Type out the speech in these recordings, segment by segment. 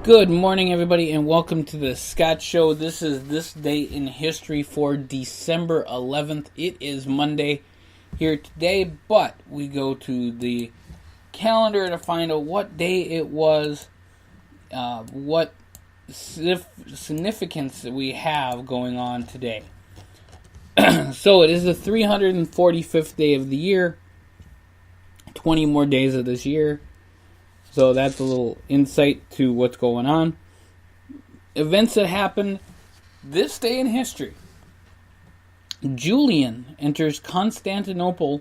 Good morning, everybody, and welcome to the Scott Show. This is This Day in History for December 11th. It is Monday here today, but we go to the calendar to find out what day it was, what significance we have going on today. So it is the 345th day of the year, 20 more days of this year. So that's a little insight to what's going on. Events that happened this day in history. Julian enters Constantinople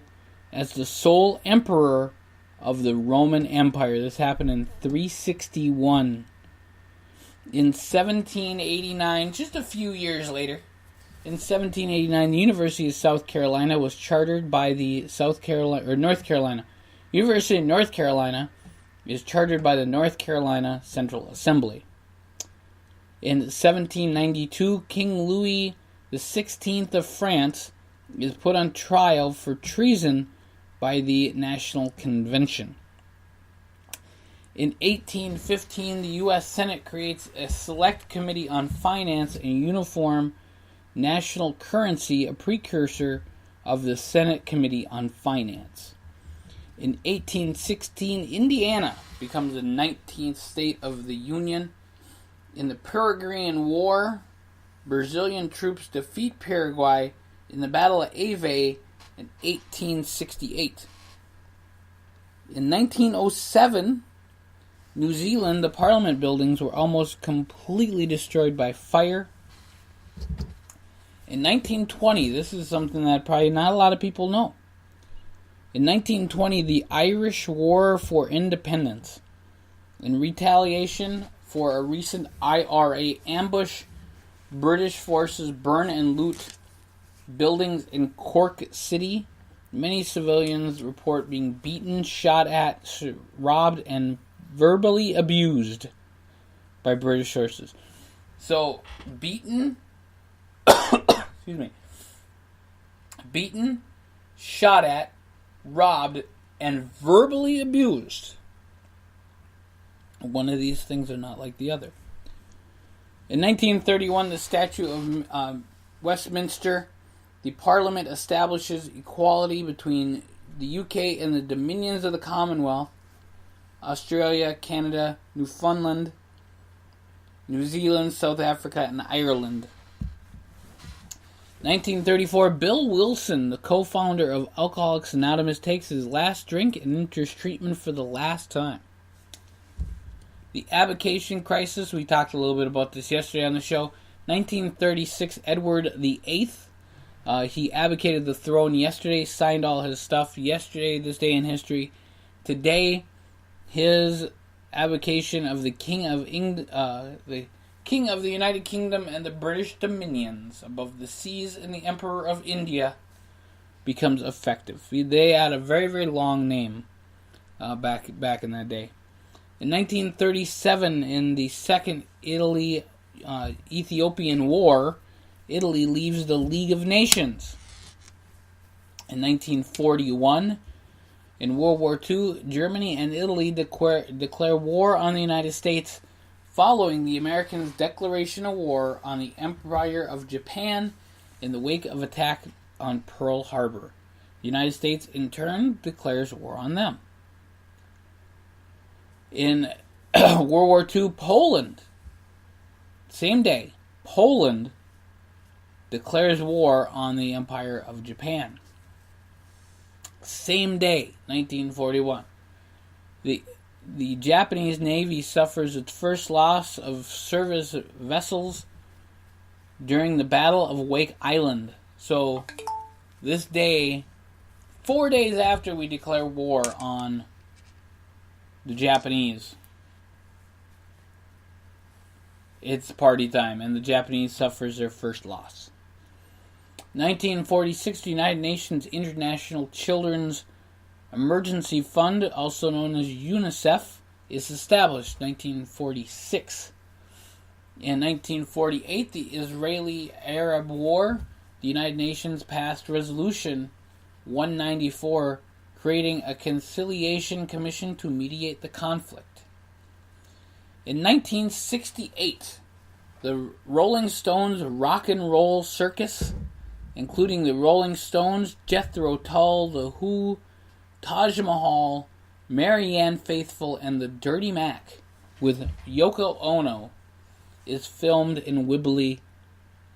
as the sole emperor of the Roman Empire. This happened in 361. In 1789, just a few years later, in 1789, the University of South Carolina was chartered by the North Carolina. University of North Carolina is chartered by the North Carolina Central Assembly. In 1792, King Louis XVI of France is put on trial for treason by the National Convention. In 1815, the U.S. Senate creates a select committee on finance and uniform national currency, a precursor of the Senate Committee on Finance. In 1816, Indiana becomes the 19th state of the Union. In the Paraguayan War, Brazilian troops defeat Paraguay in the Battle of Ave in 1868. In 1907, New Zealand, the Parliament buildings were almost completely destroyed by fire. In 1920, this is something that probably not a lot of people know. In 1920, the Irish War for Independence. In retaliation for a recent IRA ambush, British forces burn and loot buildings in Cork City. Many civilians report being beaten, shot at, robbed, and verbally abused by British sources. So, beaten, shot at, robbed, and verbally abused. One of these things are not like the other. In 1931, the Statute of Westminster, the Parliament establishes equality between the UK and the Dominions of the Commonwealth, Australia, Canada, Newfoundland, New Zealand, South Africa, and Ireland. 1934, Bill Wilson, the co-founder of Alcoholics Anonymous, takes his last drink and enters treatment for the last time. The abdication crisis, we talked a little bit about this yesterday on the show. 1936, Edward VIII, he abdicated the throne yesterday, signed all his stuff yesterday, this day in history. Today, his abdication of the King of King of the United Kingdom and the British Dominions above the seas and the Emperor of India becomes effective. They had a very, very long name back in that day. In 1937, in the Second Ethiopian War, Italy leaves the League of Nations. In 1941, in World War II, Germany and Italy declare war on the United States, following the Americans' declaration of war on the Empire of Japan in the wake of attack on Pearl Harbor. The United States, in turn, declares war on them. In World War II, Poland, same day, Poland declares war on the Empire of Japan. Same day, 1941. The Japanese Navy suffers its first loss of service vessels during the Battle of Wake Island. So, this day, 4 days after we declare war on the Japanese, it's party time, and the Japanese suffers their first loss. 1946, the United Nations International Children's Emergency Fund, also known as UNICEF, is established. 1946. In 1948, the Israeli-Arab War, the United Nations passed Resolution 194, creating a conciliation commission to mediate the conflict. In 1968, the Rolling Stones Rock and Roll Circus, including the Rolling Stones, Jethro Tull, The Who, Taj Mahal, Marianne Faithfull, and the Dirty Mac, with Yoko Ono, is filmed in Wembley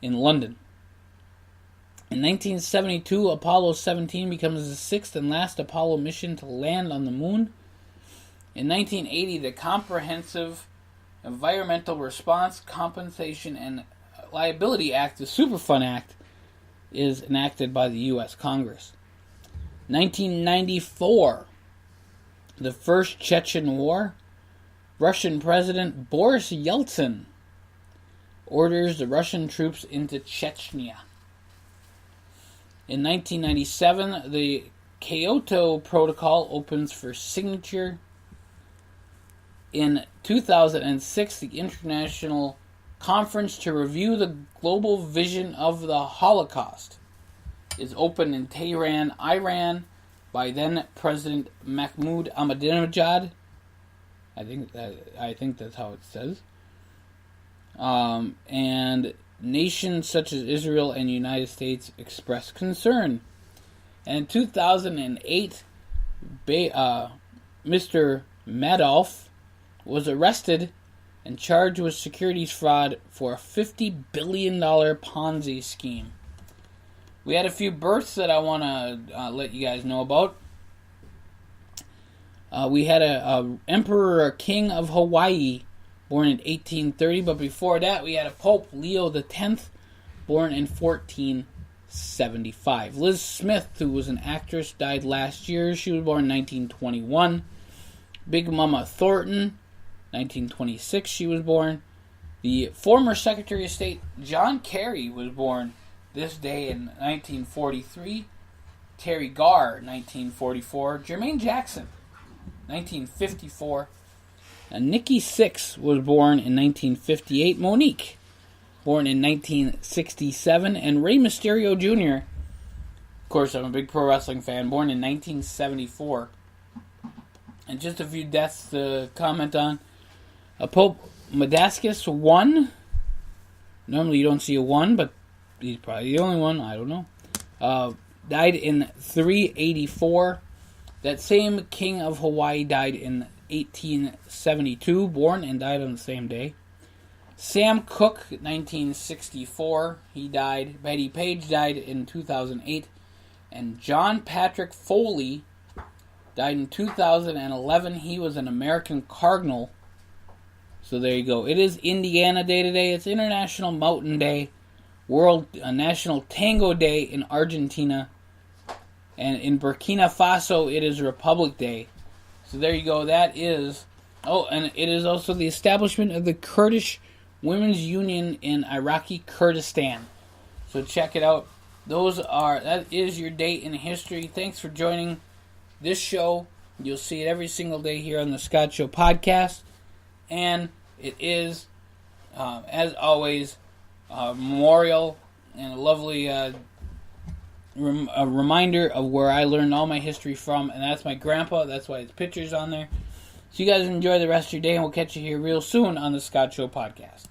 in London. In 1972, Apollo 17 becomes the sixth and last Apollo mission to land on the moon. In 1980, the Comprehensive Environmental Response, Compensation, and Liability Act, the Superfund Act, is enacted by the U.S. Congress. 1994, the First Chechen War. Russian President Boris Yeltsin orders the Russian troops into Chechnya. In 1997, the Kyoto Protocol opens for signature. In 2006, the International Conference to Review the Global Vision of the Holocaust is opened in Tehran, Iran, by then President Mahmoud Ahmadinejad. I think that's how it says. And nations such as Israel and the United States expressed concern. And in 2008, Mr. Madoff was arrested and charged with securities fraud for a $50 billion Ponzi scheme. We had a few births that I want to let you guys know about. We had a Emperor or King of Hawaii, born in 1830, but before that we had a Pope, Leo X, born in 1475. Liz Smith, who was an actress, died last year. She was born in 1921. Big Mama Thornton, 1926 she was born. The former Secretary of State, John Kerry, was born this day in 1943. Terry Garr, 1944. Jermaine Jackson, 1954. Nikki Sixx was born in 1958. Monique, born in 1967. And Rey Mysterio Jr., of course, I'm a big pro wrestling fan, born in 1974. And just a few deaths to comment on. Pope Madascus I. Normally you don't see a 1, but he's probably the only one. I don't know. Died in 384. That same King of Hawaii died in 1872, born and died on the same day. Sam Cooke, 1964, he died. Betty Page died in 2008. And John Patrick Foley died in 2011. He was an American Cardinal. So there you go. It is Indiana Day today. It's International Mountain Day. World National Tango Day in Argentina. And in Burkina Faso, it is Republic Day. So there you go. That is... Oh, and it is also the establishment of the Kurdish Women's Union in Iraqi Kurdistan. So check it out. That is your day in history. Thanks for joining this show. You'll see it every single day here on the Scott Show podcast. And it is, as always, a memorial and a lovely a reminder of where I learned all my history from. And that's my grandpa. That's why his picture's on there. So you guys enjoy the rest of your day, and we'll catch you here real soon on the Scott Show podcast.